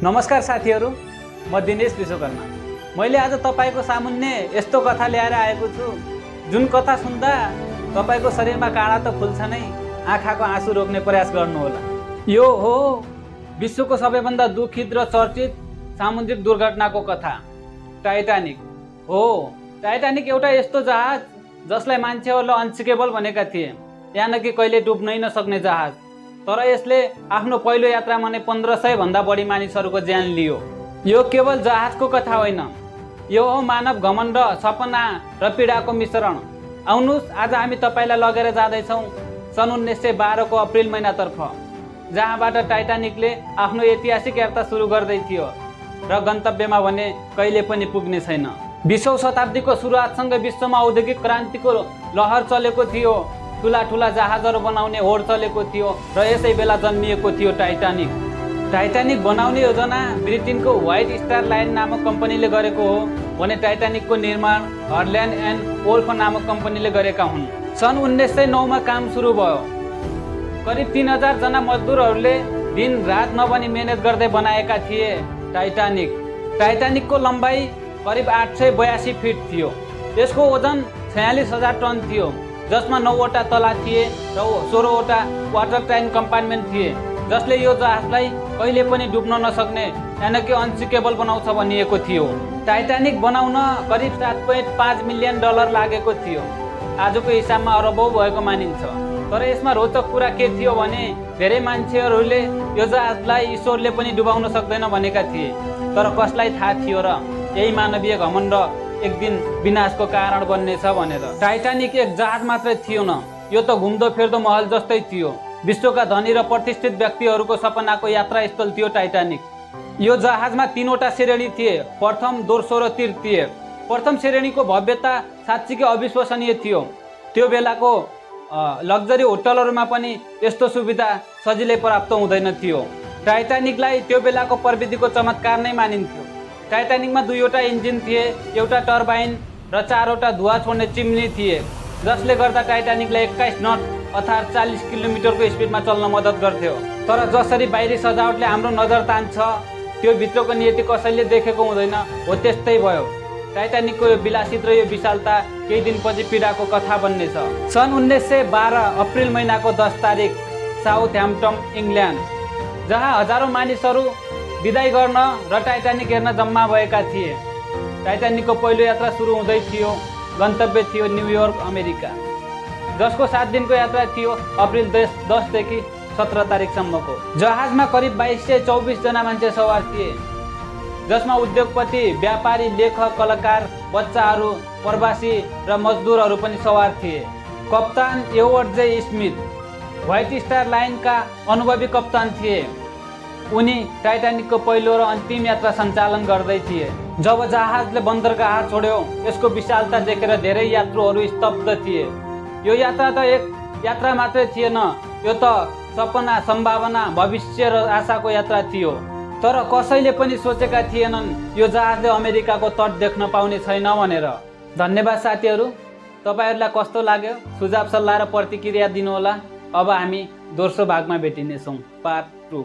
नमस्कार साथीहरू, म दिनेश विश्वकर्मा। मैले आज तपाईको सामुन्ने यस्तो कथा ल्याएर आएको छु जुन कथा सुन्दा तपाईको शरीरमा काँडा त फुल्छ नै, आँखाको आँसु रोक्ने प्रयास गर्नुहोला। यो हो विश्वको सबैभन्दा दुखित र चर्चित सामुद्रिक दुर्घटनाको कथा, टाइटानिक। हो, टाइटानिक एउटा यस्तो जहाज जसलाई मान्छेहरूले अनसिकेबल भनेका थिए, यानकि कहिले डुब्नै नसक्ने जहाज। तर यसले आफ्नो पहिलो यात्रामा नै 1500 भन्दा बढी मानिसहरूको ज्यान लियो। यो केवल जहाजको कथा होइन, यो हो मानव घमण्ड, सपना र पीडाको मिश्रण। आउनुहोस्, आज हामी तपाईलाई लगेर जाँदैछौँ सन् 1912 को अप्रिल महिनातर्फ, जहाँबाट टाइटानिकले आफ्नो ऐतिहासिक यात्रा सुरु गर्दै थियो र गन्तव्यमा भने कहिले पनि पुग्ने छैन। 20औं शताब्दीको सुरुवातसँगै विश्वमा औद्योगिक क्रान्तिको लहर चलेको थियो, ठुला ठुला जहाजहरू बनाउने होड चलेको थियो र यसै बेला जन्मिएको थियो टाइटानिक। टाइटानिक बनाउने योजना ब्रिटेनको व्हाइट स्टार लाइन नामक कम्पनीले गरेको हो भने टाइटानिकको निर्माण हर्ल्यान्ड एन्ड वोल्फ नामक कम्पनीले गरेका हुन्। सन् 1909 मा काम सुरु भयो। करिब 3000 जना मजदुरहरूले दिन रात नभनी मेहनत गर्दै बनाएका थिए टाइटानिक। टाइटानिकको लम्बाइ करिब 882 फिट थियो। यसको वजन 46000 टन थियो, जसमा 9वटा तला थिए र 16वटा वाटर टाइट कम्पार्टमेन्ट थिए, जसले यो जहाजलाई कहिले पनि डुब्न नसक्ने यानकि अनसिकेबल बनाउँछ भनिएको थियो। टाइटानिक बनाउन करिब $7.5 मिलियन लागेको थियो। आजको हिसाबमा अरबौं भएको मानिन्छ। तर यसमा रोचक कुरा के थियो भने धेरै मान्छेहरूले यो जहाजलाई ईश्वरले पनि डुबाउन सक्दैन भनेका थिए। तर कसलाई थाहा थियो र यही मानवीय घमण्ड एक दिन विनाशको कारण बन्नेछ भनेर। टाइटानिक एक जहाज मात्रै थियो न, यो त घुम्दो फिर्दो महल जस्तै थियो। विश्वका धनी र प्रतिष्ठित व्यक्तिहरूको सपनाको यात्रा स्थल थियो टाइटानिक। यो जहाजमा 3वटा श्रेणी थिए, प्रथम, दोस्रो र तृतीय। प्रथम श्रेणीको भव्यता साँच्चीकै अविश्वसनीय थियो। त्यो बेलाको लग्जरी होटलहरूमा पनि यस्तो सुविधा सजिलै प्राप्त हुँदैन थियो। टाइटानिकलाई त्यो बेलाको प्रविधिको चमत्कार नै मानिन्थ्यो। टाइटानिकमा 2वटा इन्जिन थिए, एउटा टर्बाइन र 4वटा धुवा छोड्ने चिम्नी थिए, जसले गर्दा टाइटानिकलाई 21 नट अर्थात् 40 किलोमिटरको स्पिडमा चल्न मद्दत गर्थ्यो। तर जसरी बाहिरी सजावटले हाम्रो नजर तान्छ, त्यो भित्रको नियति कसैले देखेको हुँदैन, हो त्यस्तै भयो। टाइटानिकको यो विलासित र यो विशालता केही दिनपछि पीडाको कथा बन्नेछ। सन् 1912 अप्रिल महिनाको 10 तारिक साउथह्याम्पटन, इङ्ल्यान्ड, जहाँ हजारौं मानिसहरू विदाई गर्न र टाइटानिक हेर्न जम्मा भएका थिए। टाइटानिकको पहिलो यात्रा सुरु हुँदै थियो। गन्तव्य थियो न्युयोर्क, अमेरिका, जसको 7 दिनको यात्रा थियो, अप्रिल 10 देखि 17 तारिकसम्मको। जहाजमा करिब 2224 जना मान्छे सवार थिए, जसमा उद्योगपति, व्यापारी, लेखक, कलाकार, बच्चाहरू, प्रवासी र मजदुरहरू पनि सवार थिए। कप्तान एडवर्ड जे स्मिथ व्हाइट स्टार लाइनका अनुभवी कप्तान थिए। उनी टाइटानिकको पहिलो र अन्तिम यात्रा सञ्चालन गर्दै थिए। जब जहाजले बन्दरगाह छोड्यो, यसको विशालता देखेर धेरै यात्रुहरू स्तब्ध थिए। यो यात्रा त एक यात्रा मात्रै थिएन, यो त सपना, सम्भावना, भविष्य र आशाको यात्रा थियो। तर कसैले पनि सोचेका थिएनन् यो जहाजले अमेरिकाको तट देख्न पाउने छैन भनेर। धन्यवाद साथीहरू, तपाईहरूलाई कस्तो लाग्यो? सुझाव, सल्लाह र प्रतिक्रिया दिनुहोला। अब हामी दोस्रो भागमा भेटिनेछौँ, पार्ट 2।